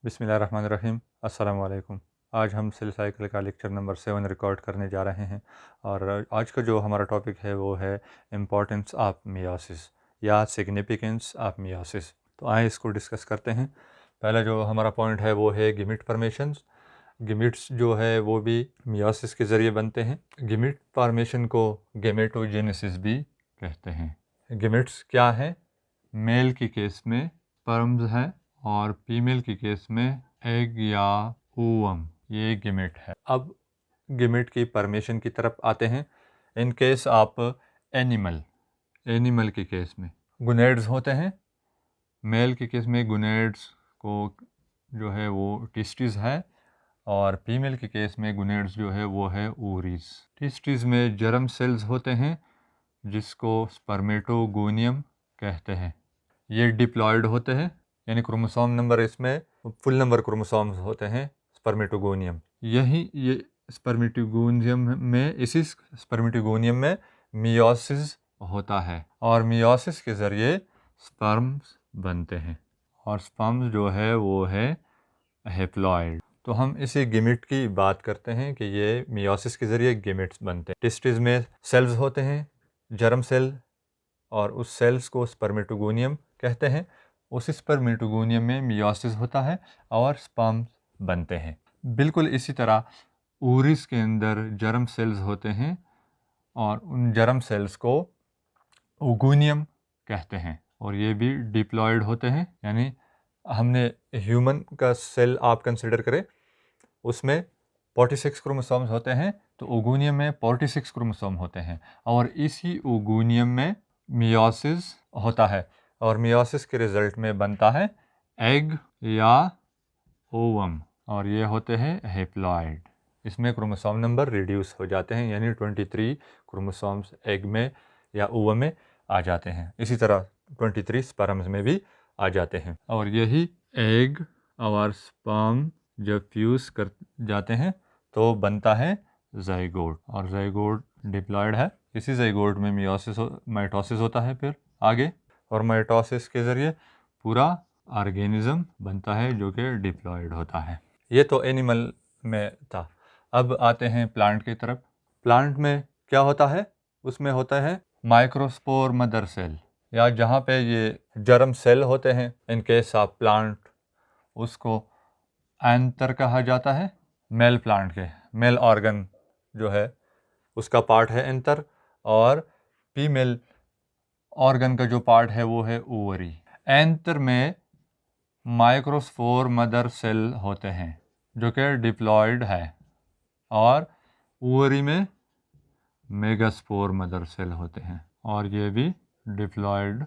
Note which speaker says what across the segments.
Speaker 1: बिस्मिल्लाहिर्रहमानिर्रहीम। अस्सलाम वालेकुम। आज हम सेल साइकिल का लेक्चर नंबर 7 रिकॉर्ड करने जा रहे हैं और आज का जो हमारा टॉपिक है वो है इम्पोर्टेंस ऑफ मियोसिस या सिग्निफिकेंस ऑफ मियोसिस। तो आए इसको डिस्कस करते हैं। पहला जो हमारा पॉइंट है वो है गिमिट फॉर्मेशंस। गिमिट्स जो है वो भी मियोसिस के ज़रिए बनते हैं। गिमिट फॉर्मेशन को गेमेटोजेनेसिस भी कहते हैं। गिमिट्स क्या है? मेल की केस में स्पर्म्स है और फीमेल की केस में एग या ओवम, ये गिमिट है। अब गिमिट की फॉर्मेशन की तरफ आते हैं। इन केस ऑफ एनिमल के केस में गुनेड्स होते हैं। मेल के केस में गुनेड्स को जो है वो टिस्टिस है और फीमेल के केस में गुनेड्स जो है वो है ओवरीज। टिस्टिस में जर्म सेल्स होते हैं जिसको स्पर्मेटोगोनियम कहते हैं। ये डिप्लॉयड होते हैं, यानी क्रोमोसोम नंबर इसमें फुल नंबर क्रोमोसोम्स होते हैं स्पर्मेटोगोनियम। ये स्पर्मेटोगोनियम में, इसी स्पर्मेटोगोनियम में मियोसिस होता है और मियोसिस के ज़रिए स्पर्म्स बनते हैं और स्पर्म्स जो है वो है हेप्लॉयड। तो हम इसी गिमिट की बात करते हैं कि ये मियोसिस के ज़रिए गिमिट्स बनते हैं। टेस्टिस में सेल्स होते हैं, जर्म सेल, और उस सेल्स को स्पर्मेटोगोनियम कहते हैं। उस स्पर्मेटोगोनियम में मियोसिस होता है और स्पर्म्स बनते हैं। बिल्कुल इसी तरह ओवरीज के अंदर जर्म सेल्स होते हैं और उन जर्म सेल्स को ओगोनियम कहते हैं और ये भी डिप्लॉयड होते हैं। यानी हमने ह्यूमन का सेल आप कंसिडर करें, उसमें 46 क्रोमोसोम्स होते हैं, तो ओगोनियम में 46 क्रोमोसोम होते हैं और इसी ओगोनियम में मियोसिस होता है और मियोसिस के रिज़ल्ट में बनता है एग या ओवम और ये होते हैं हेप्लॉयड। इसमें क्रोमोसोम नंबर रिड्यूस हो जाते हैं, यानी 23 क्रोमोसोम्स एग में या ओवम में आ जाते हैं। इसी तरह 23 स्पर्म्स में भी आ जाते हैं और यही एग और स्पर्म जब फ्यूज़ कर जाते हैं तो बनता है ज़ाइगोट और ज़ाइगोट डिप्लॉयड है। इसी ज़ाइगोट में माइटोसिस होता है फिर आगे, और माइटोसिस के ज़रिए पूरा ऑर्गेनिज्म बनता है जो कि डिप्लॉयड होता है। ये तो एनिमल में था। अब आते हैं प्लांट की तरफ। प्लांट में क्या होता है? उसमें होता है माइक्रोस्पोर मदर सेल, या जहाँ पे ये जर्म सेल होते हैं इन केस ऑफ प्लांट, उसको एंथर कहा जाता है। मेल प्लांट के मेल ऑर्गन जो है उसका पार्ट है एंथर और फीमेल ऑर्गन का जो पार्ट है वो है ओवरी। एंथर में माइक्रोस्पोर मदर सेल होते हैं जो कि डिप्लॉयड है और ओवरी में मेगास्पोर मदर सेल होते हैं और ये भी डिप्लॉयड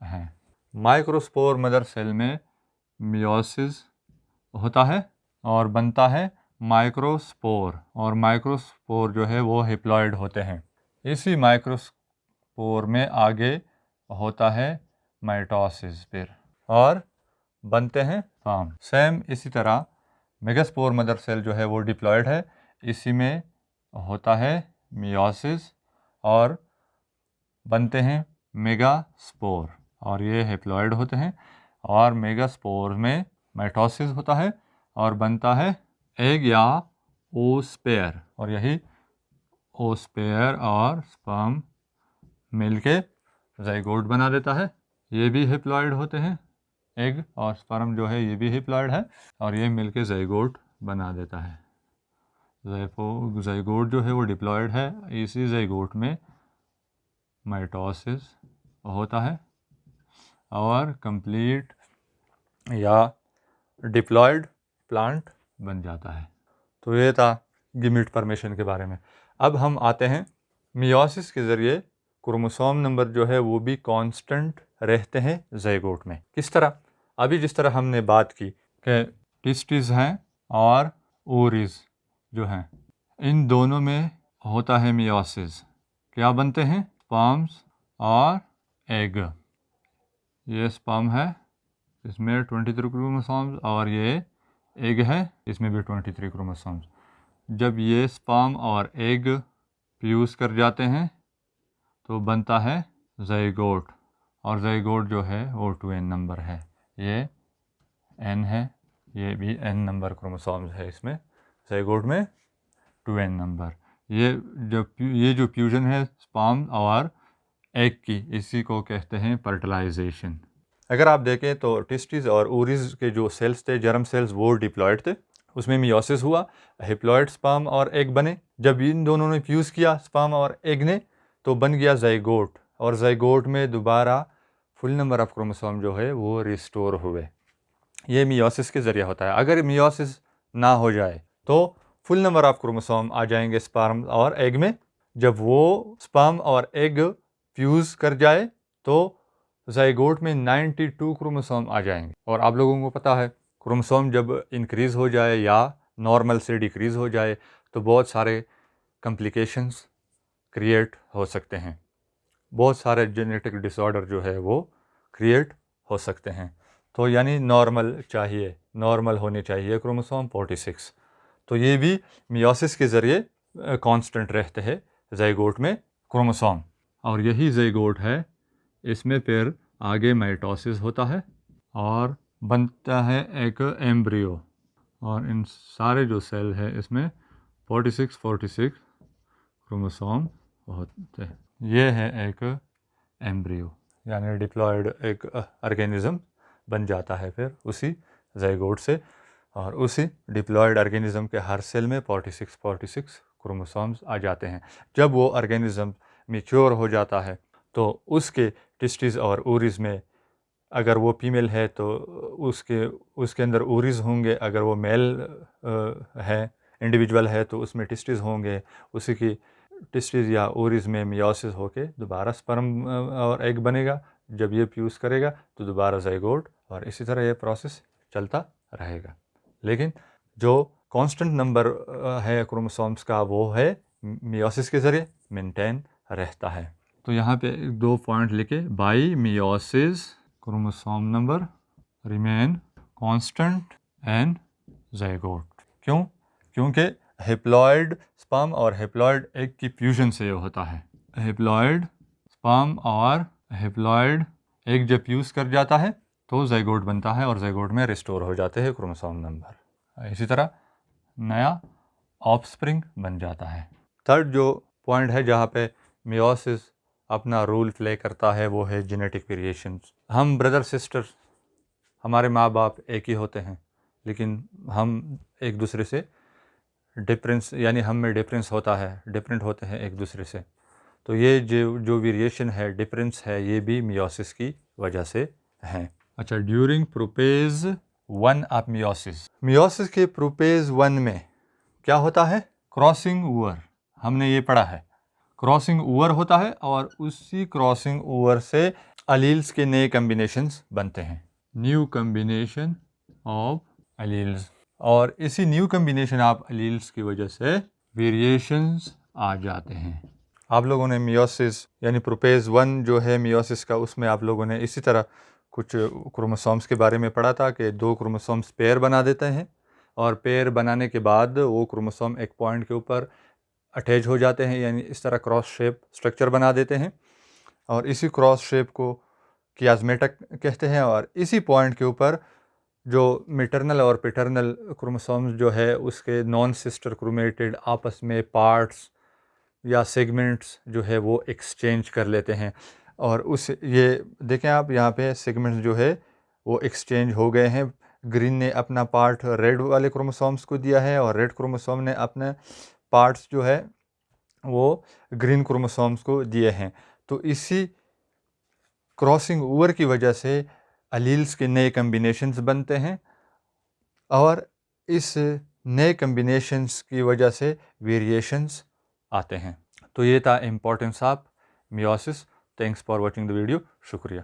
Speaker 1: हैं। माइक्रोस्पोर मदर सेल में मियोसिस होता है और बनता है माइक्रोस्पोर और माइक्रोस्पोर जो है वो हेप्लॉयड होते हैं। इसी माइक्रोस्पोर में आगे होता है माइटोसिस फिर और बनते हैं स्पर्म। सेम इसी तरह मेगास्पोर मदर सेल जो है वो डिप्लॉयड है, इसी में होता है मियोसिस और बनते हैं मेगास्पोर और ये हेप्लॉयड होते हैं और मेगास्पोर में माइटोसिस होता है और बनता है एग या ओस्पेयर और यही ओस्पेयर और स्पर्म मिलके ज़ाइगोट बना देता है। ये भी हेप्लॉयड होते हैं, एग और स्पर्म जो है ये भी हेप्लॉयड है और ये मिलके ज़ाइगोट बना देता है। ज़ाइगोट जो है वो डिप्लॉयड है, इसी ज़ाइगोट में माइटोसिस होता है और कंप्लीट या डिप्लॉयड प्लांट बन जाता है। तो ये था गिमिट फॉर्मेशन के बारे में। अब हम आते हैं मियोसिस के ज़रिए क्रोमोसोम नंबर जो है वो भी कांस्टेंट रहते हैं ज़ाइगोट में। किस तरह? अभी जिस तरह हमने बात की कि टिस्टिस हैं और ओवरीज जो हैं, इन दोनों में होता है मियोसिस। क्या बनते हैं? स्पर्म्स और एग। ये स्पर्म है, इसमें 23 क्रोमोसोम्स और ये एग है, इसमें भी 23 क्रोमोसोम्स। जब ये स्पर्म और एग फ्यूज़ कर जाते हैं तो बनता है ज़ाइगोट और ज़ाइगोट जो है वो 2n नंबर है, ये n है ये भी n नंबर क्रोमोसोम्स है इसमें, ज़ाइगोट में 2n नंबर। ये जो फ्यूजन है स्पर्म और एग की, इसी को कहते हैं फर्टिलाइजेशन। अगर आप देखें तो टेस्टिस और ओवरीज के जो सेल्स थे, जर्म सेल्स, वो डिप्लॉयड थे, उसमें मियोसिस हुआ, हिप्लॉयड स्पर्म और एग बने। जब इन दोनों ने फ्यूज़ किया स्पर्म और एग ने, तो बन गया ज़ाइगोट, और ज़ाइगोट में दोबारा फुल नंबर ऑफ क्रोमोसोम जो है वो रिस्टोर हुए। ये मियोसिस के ज़रिए होता है। अगर मियोसिस ना हो जाए तो फुल नंबर ऑफ क्रोमोसोम आ जाएंगे स्पर्म और एग में। जब वो स्पर्म और एग फ्यूज़ कर जाए तो ज़ाइगोट में 92 क्रोमोसोम आ जाएंगे। और आप लोगों को पता है क्रोमोसोम जब इंक्रीज़ हो जाए या नॉर्मल से डिक्रीज़ हो जाए तो बहुत सारे कॉम्प्लिकेशंस क्रिएट हो सकते हैं, बहुत सारे जेनेटिक डिसऑर्डर जो है वो क्रिएट हो सकते हैं। तो यानी नॉर्मल चाहिए, नॉर्मल होने चाहिए क्रोमोसोम 46। तो ये भी मियोसिस के ज़रिए कांस्टेंट रहते हैं ज़ाइगोट में क्रोमोसोम। और यही ज़ाइगोट है, इसमें फिर आगे माइटोसिस होता है और बनता है एक एम्ब्रियो, और इन सारे जो सेल है इसमें 46 क्रोमोसोम होते हैं। ये है एक एम्ब्रियो, यानी डिप्लॉयड एक ऑर्गेनिज्म बन जाता है फिर उसी ज़ाइगोट से। और उसी डिप्लॉयड ऑर्गेनिज्म के हर सेल में 46 क्रोमोसोम्स आ जाते हैं। जब वो ऑर्गेनिज्म मैच्योर हो जाता है तो उसके टेस्टिस और ओवरीज में, अगर वो फीमेल है तो उसके अंदर ओवरीज होंगे, अगर वो मेल है, इंडिविजुअल है, तो उसमें टेस्टिस होंगे। उसी की टेस्टिस या ओवरीज में मियोसिस होके दोबारा स्पर्म और एग बनेगा। जब ये फ्यूज़ करेगा तो दोबारा ज़ाइगोट, और इसी तरह ये प्रोसेस चलता रहेगा। लेकिन जो कांस्टेंट नंबर है क्रोमोसोम्स का, वो है मियोसिस के ज़रिए मेंटेन रहता है। तो यहाँ पे 2 पॉइंट लिखे, by meiosis chromosome number remain constant and zygote. क्यों? क्योंकि हेप्लॉयड स्पर्म और हेप्लॉयड एग की फ्यूजन से ये होता है। हेप्लॉयड स्पर्म और हेप्लॉयड एग जब फ्यूज़ कर जाता है तो ज़ाइगोट बनता है, और ज़ाइगोट में रिस्टोर हो जाते हैं क्रोमोसोम नंबर। इसी तरह नया ऑफस्प्रिंग बन जाता है। थर्ड जो पॉइंट है जहाँ पे मियोसिस अपना रोल प्ले करता है, वो है जेनेटिक वेरिएशंस। हम ब्रदर सिस्टर, हमारे माँ बाप एक ही होते हैं, लेकिन हम एक दूसरे से डिफरेंस, यानी हम में डिफरेंस होता है, डिफरेंट होते हैं एक दूसरे से। तो ये जो वेरिएशन है, डिफरेंस है, ये भी मियोसिस की वजह से है। अच्छा, ड्यूरिंग प्रोपेज 1 ऑफ मियोसिस के प्रोपेज 1 में क्या होता है? Crossing over. हमने ये पढ़ा है, क्रॉसिंग ओवर होता है, और उसी क्रॉसिंग ओवर से अलील्स के नए कम्बिनेशंस बनते हैं, न्यू कम्बिनेशन ऑफ अलील्स। और इसी न्यू कम्बिनेशन ऑफ अलील्स की वजह से वेरिएशंस आ जाते हैं। आप लोगों ने मियोसिस यानी प्रोपेज 1 जो है मियोसिस का, उसमें आप लोगों ने इसी तरह कुछ क्रोमोसोम्स के बारे में पढ़ा था कि 2 क्रोमोसोम्स पेयर बना देते हैं, और पेयर बनाने के बाद वो क्रोमोसोम एक पॉइंट के ऊपर अटैच हो जाते हैं, यानी इस तरह क्रॉस शेप स्ट्रक्चर बना देते हैं, और इसी क्रॉस शेप को कियाज़मेटा कहते हैं। और इसी पॉइंट के ऊपर जो मैटरनल और पैटर्नल क्रोमोसोम्स जो है, उसके नॉन सिस्टर क्रोमेटिड आपस में पार्ट्स या सेगमेंट्स जो है वो एक्सचेंज कर लेते हैं। और ये देखें आप, यहाँ पे सेगमेंट्स जो है वो एक्सचेंज हो गए हैं। ग्रीन ने अपना पार्ट रेड वाले क्रोमोसोम्स को दिया है, और रेड क्रोमोसोम ने अपने पार्ट्स जो है वो ग्रीन क्रोमोसोम्स को दिए हैं। तो इसी क्रॉसिंग ओवर की वजह से अलील्स के नए कम्बिनेशंस बनते हैं, और इस नए कम्बिनेशंस की वजह से वेरिएशंस आते हैं। तो ये था importance of meiosis. Thanks for watching the video. शुक्रिया।